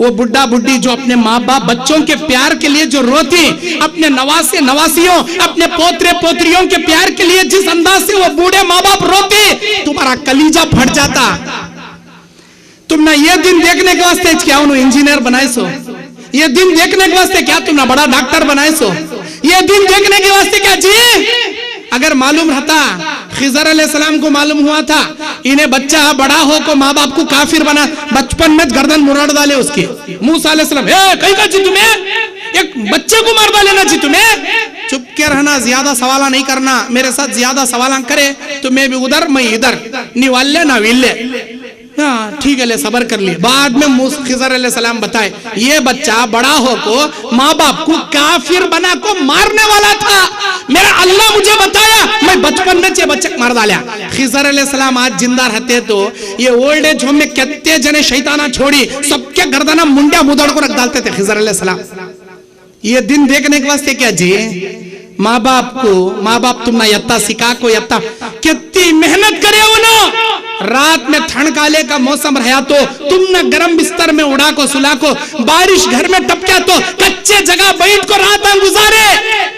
وہ بڈھا بڈھی جو اپنے ماں باپ بچوں کے پیار کے لیے جو روتی، اپنے نواسے نواسیوں اپنے پوترے پوتریوں کے پیار کے لیے جس انداز سے وہ بوڑھے ماں باپ روتے، تمہارا کلیجہ پھٹ جاتا۔ تم نہ یہ دن دیکھنے کے واسطے کیا انہوں انجینئر بنائے سو، یہ دن دیکھنے کے واسطے کیا تم نہ بڑا ڈاکٹر بنائے سو، یہ دن دیکھنے کے واسطے کیا جی؟ اگر معلوم رہتا، خضر علیہ السلام کو معلوم ہوا تھا انہیں بچہ بڑا ہو کو ماں باپ کو کافر بنا، بچپن میں گردن مروڑ ڈالے اس کی۔ موسیٰ علیہ السلام کہیں کا جی تمہیں ایک بچے کو مار ڈالے جی تمہیں؟ چپ کے رہنا، زیادہ سوالہ نہیں کرنا، میرے ساتھ زیادہ سوالہ کرے تو میں بھی ادھر میں ادھر، نیوالے نہ ویلے، ٹھیک ہے لے صبر کر لیے۔ بعد میں خضر علیہ السلام بتائے یہ بچہ بڑا ہو کو ماں باپ کو کافر بنا کو مارنے والا تھا، میرا اللہ مجھے بتایا، میں بچپن میں یہ بچہ مار ڈالیا۔ خضر علیہ السلام آج زندہ رہتے تو یہ اولڈ ایج ہوم میں کتنے جنے شیطانہ چھوڑی سب کے گردنہ منڈیا مدڑ کو رکھ ڈالتے تھے خضر علیہ السلام۔ یہ دن دیکھنے کے واسطے کیا جی؟ ماں باپ تم نہ یتا سکھا کو یتا کتنی محنت کرے انہوں، رات میں ٹھنڈ کالے کا موسم رہا تو تم نہ گرم بستر میں اڑا کو سلا کو، بارش گھر میں ٹپکیا تو کچے جگہ بیٹھ کو راتاں گزارے،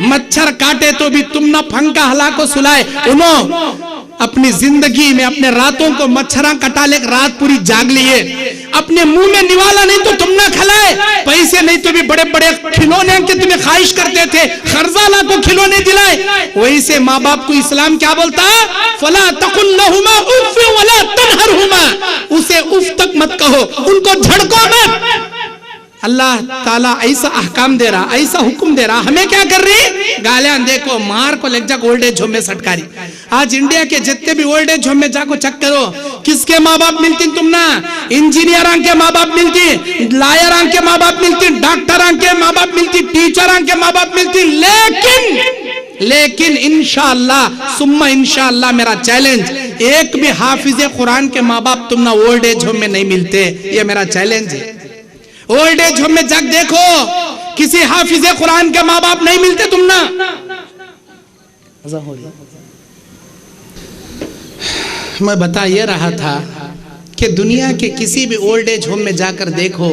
مچھر کاٹے تو بھی تم نہ پھنکا ہلا کو سلائے۔ انہوں اپنی زندگی میں اپنے راتوں کو مچھراں کٹا لے رات پوری جاگ لیے، اپنے منہ میں نوالا نہیں تو تم نہ کھلائے، پیسے نہیں تو بھی بڑے بڑے کھلونے کے تمہیں خواہش کرتے تھے، خرزہ لا کو کھلونے دلائے۔ وہی سے ماں باپ کو اسلام کیا بولتا؟ فلا تقل لهما اف ولا تنهرهما، اسے اف تک مت کہو، ان کو جھڑکو مت۔ اللہ تعالیٰ ایسا احکام دے رہا، ایسا حکم دے رہا، ہمیں کیا کر رہی؟ گالیاں دیکھو مار کو لگ جا کو اولڈ ایج ہوم میں سٹکاری۔ آج انڈیا کے جتنے بھی اولڈ ایج ہوم میں جا کو چک کرو، کس کے ماں باپ ملتی تم نا؟ انجینئران کے ماں باپ ملتی، لائران کے ماں باپ ملتی، ڈاکٹران کے ماں باپ ملتی، ٹیچران کے ماں باپ ملتی، لیکن انشاءاللہ ثم انشاءاللہ میرا چیلنج، ایک بھی حافظ قرآن کے ماں باپ تم نا اولڈ ایج ہوم میں نہیں ملتے، یہ میرا چیلنج ہے۔ اولڈ ایج ہوم میں جگ دیکھو کسی حافظ قرآن کے ماں باپ نہیں ملتے تم نا۔ میں بتا یہ رہا تھا کہ دنیا کے کسی بھی اولڈ ایج ہوم میں جا کر دیکھو،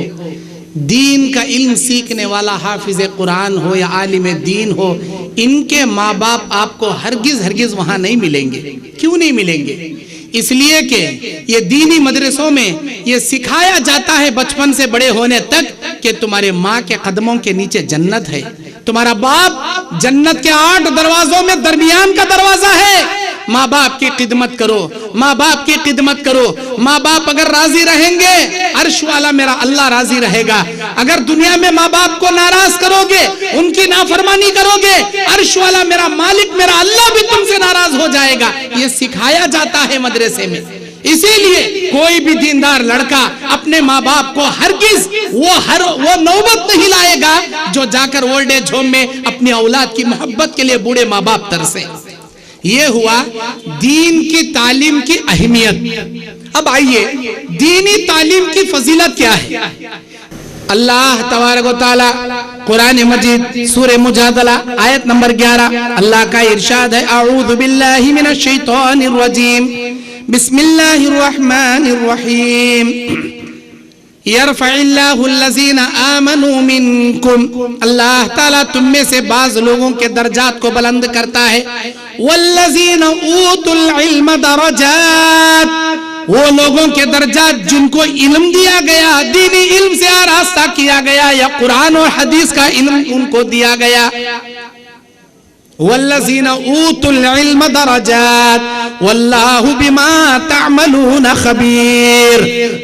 دین کا علم سیکھنے والا حافظ قرآن ہو یا عالم دین ہو، ان کے ماں باپ آپ کو ہرگز وہاں نہیں ملیں گے۔ کیوں نہیں ملیں گے؟ اس لیے کہ یہ دینی مدرسوں میں یہ سکھایا جاتا ہے بچپن سے بڑے ہونے تک کہ تمہارے ماں کے قدموں کے نیچے جنت ہے، تمہارا باپ جنت کے 8 دروازوں میں درمیان کا دروازہ ہے۔ ماں باپ کی خدمت کرو، ماں باپ کی خدمت کرو، ماں باپ اگر راضی رہیں گے عرش والا میرا اللہ راضی رہے گا۔ اگر دنیا میں ماں باپ کو ناراض کرو گے، ان کی نافرمانی کرو گے، عرش والا میرا مالک میرا اللہ بھی تم سے ناراض ہو جائے گا۔ یہ سکھایا جاتا ہے مدرسے میں۔ اسی لیے کوئی بھی دیندار لڑکا اپنے ماں باپ کو ہرگز وہ نوبت نہیں لائے گا جو جا کر اولڈ ایج ہوم میں اپنی اولاد کی محبت کے لیے بوڑھے ماں باپ ترسے۔ یہ ہوا دین کی تعلیم کی اہمیت۔ اب آئیے دینی تعلیم کی فضیلت کیا ہے؟ اللہ تبارک و تعالی قرآن مجید سورہ مجادلہ آیت نمبر 11 اللہ کا ارشاد ہے، اعوذ باللہ من الشیطان الرجیم، بسم اللہ الرحمن الرحیم، یرفع اللہ الذین آمنوا منکم، اللہ تعالیٰ تم میں سے بعض لوگوں کے درجات کو بلند کرتا ہے، والذین اوتوا العلم درجات، وہ لوگوں کے درجات جن کو علم دیا گیا، دینی علم سے آراستہ کیا گیا یا قرآن و حدیث کا علم ان کو دیا گیا۔ والذین اوتوا العلم درجات واللہ بما تعملون خبیر،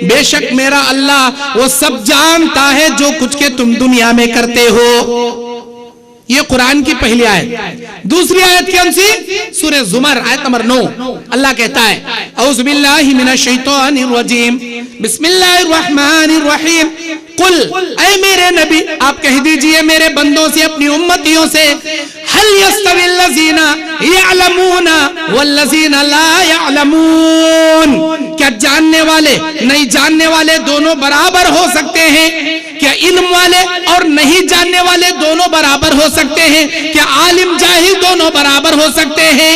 بے شک میرا اللہ وہ سب جانتا ہے جو کچھ کے تم دنیا میں کرتے ہو۔ یہ قرآن کی پہلی آیت۔ دوسری آیت کون سی؟ سورہ زمر آیت نمبر 9 اللہ کہتا ہے، اعوذ باللہ من الشیطان الرجیم، بسم اللہ الرحمن الرحیم، قل، اے میرے نبی آپ کہہ دیجئے میرے بندوں سے اپنی امتیوں سے، هل يستوي الذين يعلمون والذين لا يعلمون، کیا جاننے والے نہیں جاننے والے دونوں برابر ہو سکتے ہیں؟ کیا علم والے اور نہیں جاننے والے دونوں برابر ہو سکتے ہیں؟ کیا عالم جاہل دونوں برابر ہو سکتے ہیں؟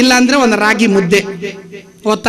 ಇಲ್ಲ ಅಂದ್ರೆ ಒಂದು ರಾಗಿ ಮುದ್ದೆ ಒತ್ತ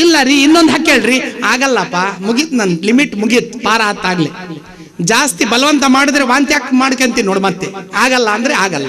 ಇಲ್ಲ ರೀ ಇನ್ನೊಂದು ಹಾಕೇಳ್ರಿ, ಆಗಲ್ಲಪ್ಪ, ಮುಗೀತ್ ನನ್ ಲಿಮಿಟ್, ಮುಗೀತ್, ಪಾರ ಹತ್ತಾಗ್ಲಿ। ಜಾಸ್ತಿ ಬಲವಂತ ಮಾಡಿದ್ರೆ ವಾಂತಿ ಯಾಕೆ ಮಾಡ್ಕೊಂತೀನಿ ನೋಡ್, ಮತ್ತೆ ಆಗಲ್ಲ ಅಂದ್ರೆ ಆಗಲ್ಲ।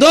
2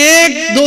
1-2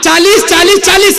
40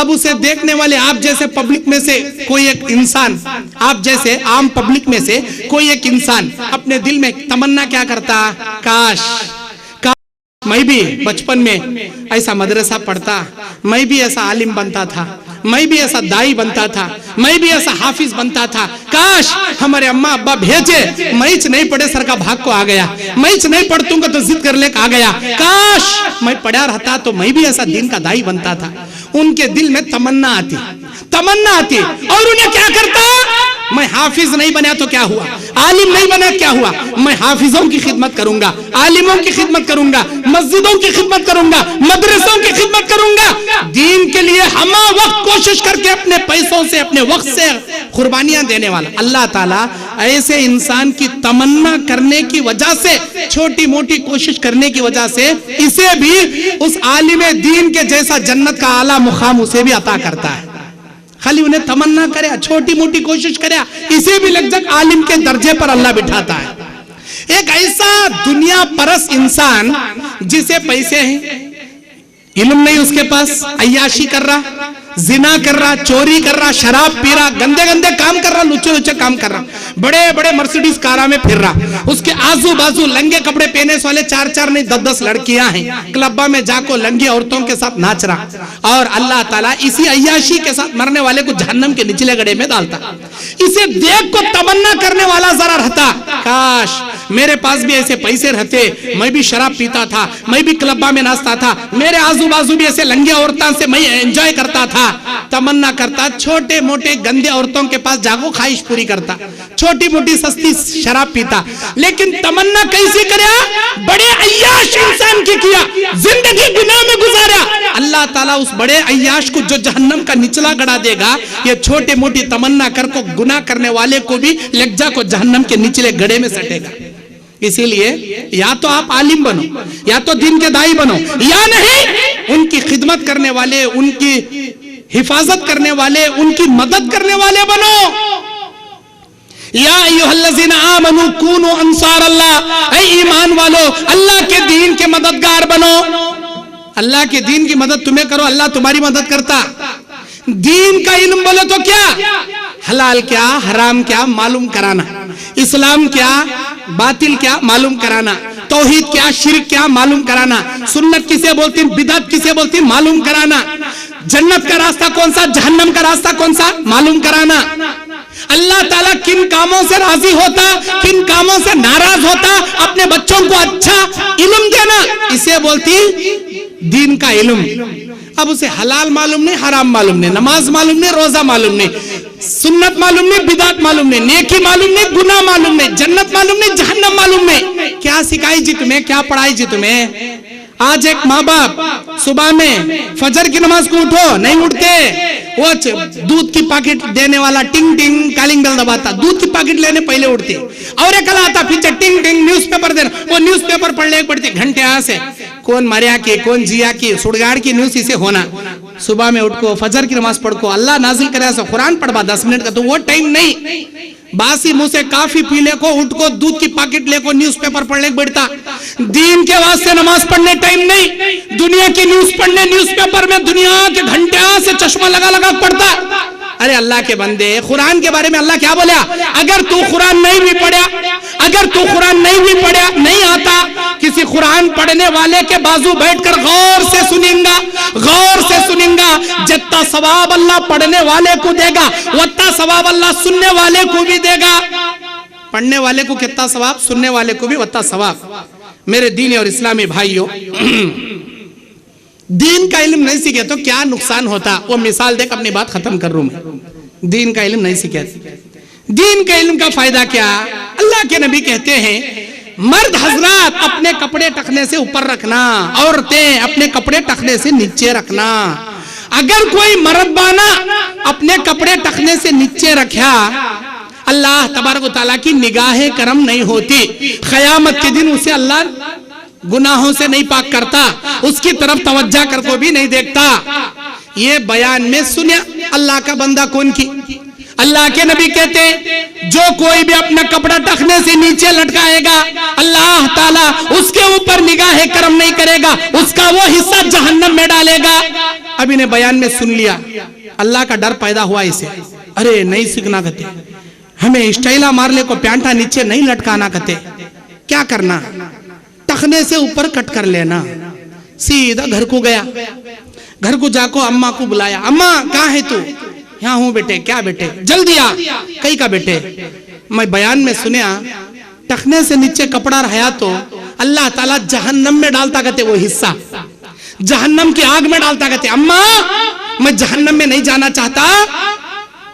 اب اسے دیکھنے والے آپ جیسے پبلک میں سے کوئی ایک انسان، آپ جیسے عام پبلک میں سے کوئی ایک انسان اپنے دل میں تمنا کیا کرتا، کاش میں بھی بچپن میں ایسا مدرسہ پڑھتا، میں بھی ایسا عالم بنتا تھا، میں بھی ایسا دائی بنتا تھا، میں بھی ایسا حافظ بنتا تھا، کاش ہمارے اماں ابا بھیجے، میں نہیں پڑھے سر کا بھاگ کو آ گیا، میں نہیں پڑھتوں کا تو ضد کر لے آ گیا، کاش میں پڑھا رہتا تو میں بھی ایسا دین کا دائی بنتا تھا۔ ان کے دل میں تمنا آتی اور انہیں کیا کرتا، میں حافظ نہیں بنا تو کیا ہوا، عالم نہیں بنا کیا ہوا، میں حافظوں کی خدمت کروں گا، عالموں کی خدمت کروں گا، مسجدوں کی خدمت کروں گا، مدرسوں کی خدمت کروں گا، دین کے لیے ہم وقت کوشش کر کے اپنے پیسوں سے اپنے وقت سے قربانیاں دینے والا۔ اللہ تعالیٰ ایسے انسان کی تمنا کرنے کی وجہ سے، چھوٹی موٹی کوشش کرنے کی وجہ سے اسے بھی اس عالم دین کے جیسا جنت کا اعلیٰ مقام اسے بھی عطا کرتا ہے۔ خالی انہیں تمنا کرے، چھوٹی موٹی کوشش کرے، اسے بھی لگ جگ عالم کے درجے پر اللہ بٹھاتا ہے۔ ایک ایسا دنیا پرس انسان جسے پیسے ہیں، علم نہیں اس کے پاس، عیاشی کر رہا، زنا کر رہا، چوری کر رہا، شراب پی رہا، گندے گندے کام کر رہا، لچے لچے کام کر رہا، بڑے بڑے مرسیڈیز کاراں میں پھر رہا، اس کے آزو بازو لنگے کپڑے پہنے والے 4 نہیں 10 لڑکیاں ہیں، کلبہ میں جا کو لنگی عورتوں کے ساتھ ناچ رہا، اور اللہ تعالیٰ اسی عیاشی کے ساتھ مرنے والے کو جہنم کے نچلے گڑھے میں ڈالتا۔ اسے دیکھ کو تمنا کرنے والا ذرا رہتا، کاش میرے پاس بھی ایسے پیسے رہتے، میں بھی شراب پیتا تھا، میں بھی کلبہ میں ناچتا تھا، میرے آزو بازو بھی ایسے لنگے عورتوں سے میں انجوائے کرتا تھا۔ تمنا کرتا، چھوٹے موٹے گندے عورتوں کے پاس جاگو خواہش پوری کرتا، چھوٹی موٹی سستی شراب پیتا، لیکن تمنا کیسی کریا، بڑے عیاش انسان کی کیا، زندگی گناہ میں گزارا۔ اللہ تعالیٰ اس بڑے عیاش کو جو جہنم کا نچلا گڑا دے گا، یہ چھوٹے موٹی تمنا کر کو گناہ کرنے والے کو بھی لگ جا کو جہنم کے نچلے گڑھے میں سٹے گا۔ اسی لیے یا تو آپ عالم بنو، یا تو دین کے دائی بنو، یا نہیں ان کی خدمت کرنے والے، ان کی حفاظت کرنے والے، ان کی مدد کرنے والے بنو۔ یا ایھا الذین آمنوا کونوا انصار اللہ، اے ایمان والو اللہ کے دین کے مددگار بنو۔ اللہ کے دین کی مدد تمہیں کرو، اللہ تمہاری مدد کرتا۔ دین کا علم بولے تو کیا، حلال کیا حرام کیا معلوم کرانا، اسلام کیا باطل کیا معلوم کرانا، توحید کیا شرک کیا معلوم کرانا، سنت کسے بولتی بدعت کسے بولتی معلوم کرانا، جنت کا راستہ کون سا جہنم کا راستہ کون سا معلوم کرانا، اللہ تعالیٰ کن کاموں سے راضی ہوتا کن کاموں سے ناراض ہوتا، اپنے بچوں کو اچھا علم دینا، اسے بولتی دین کا علم۔ اب اسے حلال معلوم نہیں، حرام معلوم نہیں، نماز معلوم نہیں، روزہ معلوم نہیں، سنت معلوم نہیں، بدعت معلوم نہیں، نیکی معلوم نہیں، گناہ معلوم نہیں، جنت معلوم نہیں، جہنم معلوم نہیں، کیا سکھائی جی تمہیں، کیا پڑھائی جی تمہیں؟ آج ایک ماں باپ صبح میں فجر کی نماز کو اٹھو نہیں اٹھتے، وہ دودھ کی پاکٹ دینے والا ٹنگ ٹنگ کالنگ بیل دباتا، دودھ کی پاکٹ لینے پہلے اٹھتے، اور ایک آتا پیچھے ٹنگ ٹنگ نیوز پیپر دینا، وہ نیوز پیپر پڑھ لے پڑھتے گھنٹے آ سے، کون مریا کی کون جیا کی سڑگاڑ کی نیوز اسے ہونا۔ صبح میں اٹھ کو فجر کی نماز پڑھ کو، اللہ نازل کرے ایسا قرآن پڑھ با 10 منٹ کا، تو وہ ٹائم نہیں، باسی منہ سے کافی پی لے کو اٹھ کو دودھ کی پاکٹ لے کو نیوز پیپر پڑھ لے بیٹھتا، دین کے واسطے نماز پڑھنے ٹائم نہیں، دنیا کی نیوز پڑھنے نیوز پیپر میں دنیا کے گھنٹے سے چشمہ لگا لگا پڑھتا۔ ارے اللہ کے بندے، قرآن کے بارے میں اللہ کیا بولا، اگر تو قرآن نہیں بھی پڑھا، اگر تو قرآن نہیں بھی پڑھا نہیں آتا، کسی قرآن پڑھنے والے کے بازو بیٹھ کر غور سے سنیں گا، غور سے سنیں گا، جتنا ثواب اللہ پڑھنے والے کو دے گا اتنا ثواب اللہ سننے والے کو بھی دے گا۔ پڑھنے والے کو کتنا ثواب، سننے والے کو بھی اتنا ثواب۔ میرے دینی اور اسلامی بھائیوں، دین کا علم نہیں سیکھے تو کیا نقصان ہوتا، وہ مثال دیکھ اپنی بات ختم کر رہا ہوں میں۔ دین کا علم نہیں سیکھے، دین کے علم کا فائدہ کیا؟ اللہ کے نبی کہتے ہیں مرد حضرات اپنے کپڑے ٹخنے سے اوپر رکھنا، عورتیں اپنے کپڑے ٹخنے سے نیچے رکھنا۔ اگر کوئی مرد بانا اپنے کپڑے ٹخنے سے نیچے رکھا، اللہ تبارک و تعالیٰ کی نگاہ کرم نہیں ہوتی، قیامت کے دن اسے اللہ گناہوں سے نہیں پاک کرتا، اس کی طرف توجہ کر کو بھی نہیں دیکھتا۔ یہ بیان میں سنیا اللہ کا بندہ کون کی؟ اللہ کے نبی کہتے جو کوئی بھی اپنا کپڑا ٹخنے سے نیچے لٹکائے گا، اللہ تعالیٰ اس کے اوپر نگاہ کرم نہیں کرے گا، اس کا وہ حصہ جہنم میں ڈالے گا۔ اب انہیں بیان میں سن لیا, اللہ کا ڈر پیدا ہوا اسے, ارے نہیں سیکھنا کہتے, ہمیں اسٹائلہ مارلے کو پینٹا نیچے نہیں لٹکانا کہتے, کیا کرنا, ٹخنے سے اوپر کٹ کر لینا. سیدھا گھر کو گیا, گھر کو جا کو اماں کو بلایا, اماں کہاں ہے تو؟ یہاں ہوں بیٹے. کیا بیٹے؟ جلدی آ. کئی کا بیٹے؟ میں بیان میں سنیا ٹخنے سے نیچے کپڑا رہا تو اللہ تعالیٰ جہنم میں ڈالتا کہتے, وہ حصہ جہنم کی آگ میں ڈالتا کہتے. اماں میں جہنم میں نہیں جانا چاہتا,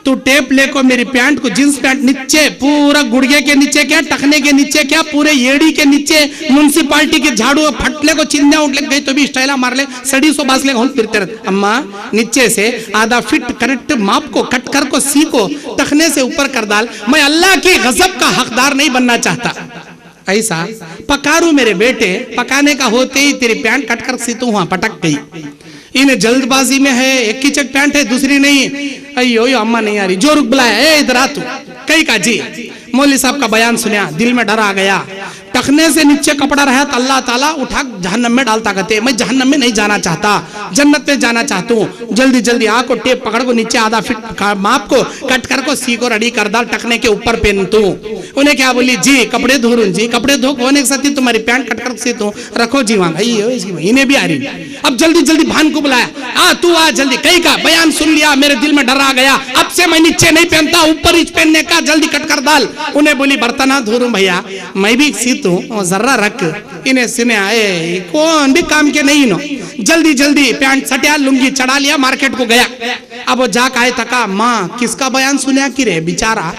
تو ٹیپ لے کو میری پینٹ کو, جنس پینٹ نیچے پورا گڑگے کے نیچے کیا, ٹخنے کے نیچے کیا, پورے یڑی کے نیچے منسپالٹی کے جھاڑو پھٹلے کو چندیاں اٹھ لگ گئی تو بھی اسٹائلہ مار لے, سڑی سو باز لے گھون پھرتے رہتے. اماں نیچے سے آدھا فٹ کریکٹ ماپ کو کٹ کر کو سی کو ٹخنے سے اوپر کر ڈال. میں اللہ کی غضب کا حقدار نہیں بننا چاہتا. ایسا پکارو میرے بیٹے, پکانے کا ہوتے ہی تیری پینٹ کٹ کر سی تو وہاں پٹک گئی. انہیں جلد بازی میں ہے, ایک کی چک پینٹ ہے دوسری نہیں, ایو اماں نہیں آ رہی, جو رک بلایا, اے ادھر آ تو. کئی کا جی مولوی صاحب کا بیان سنیا, دل میں ڈر آ گیا. ٹخنے سے نیچے کپڑا رہا تو اللہ تعالیٰ اٹھا جہنم میں ڈالتا کہتے. میں جہنم میں نہیں جانا چاہتا, جنت میں جانا چاہتا ہوں. جلدی جلدی آ کو ٹیپ پکڑ کو نیچے آدھا فٹ ماپ کو کٹ کر کو سی کو ریڈی کر ڈال, ٹخنے کے اوپر پہن تو. انہیں کیا بولی, جی کپڑے دھو رہوں, جی کپڑے دھو کونے کے ساتھ تمہاری پینٹ کٹ کر سی تو رکھو جی وہاں. انہیں بھی آ رہی. اب جلدی جلدی بھان کو بلایا, آ تو آ جلدی. کئی کا بیان سن لیا, میرے دل میں ڈر آ گیا, اب سے میں نیچے نہیں پہنتا, اوپر ہی پہننے کا, جلدی کٹ کر ڈال. انہیں بولی برتنہ دھو رہوں بھیا, میں بھی سیتوں, ذرہ رکھ. انہیں سنے آئے کون بھی کام کے نہیں نو. جلدی جلدی پینٹ سٹیا, لنگی چڑھا لیا, مارکیٹ کو گیا. اب وہ جا کہے تکا, ماں کس کا بیان سنیا کی رے بیچارہ,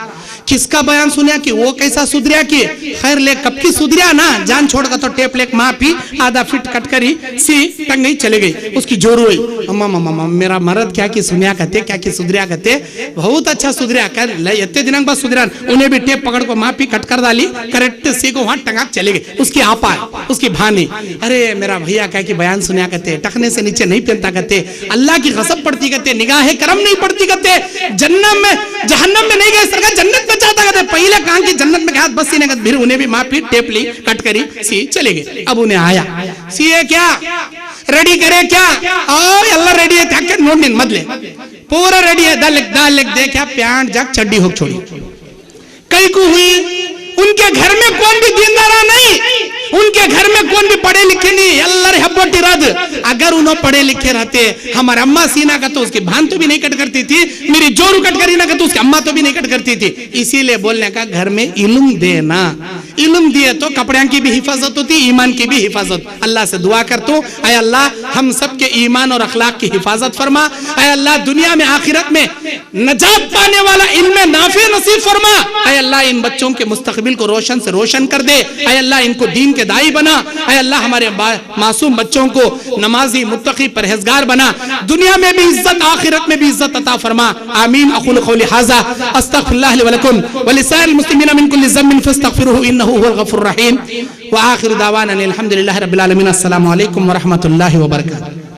کس کا بیان سنیا کہ وہ کیسا سدریا کی. خیر لے کب کی سدریا نا, جان چھوڑ کا تو ٹیپ لیک ماں پی آدھا فٹ کٹ کری سی ٹنگ گئی چلے گئی. اس کی جور ہوئی, اماں میرا مرد کیا کی سنیا کہتے, کیا کی سدریا کہتے, بہت اچھا سدریا کر لے, اتنے دنوں بعد سدریا. انہیں بھی ٹیپ پکڑ کو ماں پی کٹ کر ڈالی, کریکٹ سی کو وہاں ٹنگا چلے گئے. اس کی آپا ہے, اس کی بھانی, ارے میرا بھیا کیا کی بیان سنیا کہتے, ٹخنے سے نیچے نہیں پہنتا کہتے, اللہ کی غضب پڑتی کہتے, نگاہ کرم نہیں پڑتی کہتے, جنم میں جہنم میں نہیں گئے, سرکار جنت میں چاہتا کہتے. پہلے کہاں کی جنت میں کہا بس سی نے کہا, پھر انہیں بھی ماں پی ٹیپ لی کٹ کری سی چلے گئے. اب انہیں آیا سی ہے کیا ریڈی کرے کیا, اور اللہ ریڈی ہے تھا کہ نوٹ دن مدلے پورا ریڈی ہے, دال لکھ دے کیا پیانٹ جاک چڈی ہوک چھوڑی. کئی کو ہوئی, ان کے گھر میں کون بھی دیندارہ نہیں, ان کے گھر میں کون بھی پڑھے لکھے نہیں. اللہ رحبت رد, اگر انہوں پڑھے لکھے رہتے, ہمارا اماں سینا کا تو اس کی بھان تو بھی نہیں کٹ کرتی تھی, میری جورو کٹ کری نہ کہ تو اس کی اماں تو بھی نہیں کٹ کرتی تھی. اسی لئے بولنے کا گھر میں علم دینا, علم دیے تو کپڑیاں کی بھی حفاظت ہوتی, ایمان کی بھی حفاظت. اللہ سے دعا کرتا ہوں, اے اللہ ہم سب کے ایمان اور اخلاق کی حفاظت فرما. اے اللہ دنیا میں آخرت میں نجات پانے والا علم نافع نصیب فرما. اے اللہ ان بچوں کے مستقبل کو روشن سے روشن کر دے. اے اللہ ان کو دین کے دائی بنا. اے اللہ ہمارے معصوم بچوں کو نمازی متقی پرہیزگار بنا, دنیا میں بھی عزت آخرت میں بھی عزت عطا فرما. آمین. اقول قولی ھذا استغفر اللہ لی ولکم ولسائر المسلمین من کل ذنب فاستغفروه انه هو الغفور الرحیم. وآخر دعوانا الحمد للہ رب العالمین. السلام علیکم ورحمۃ اللہ وبرکاتہ.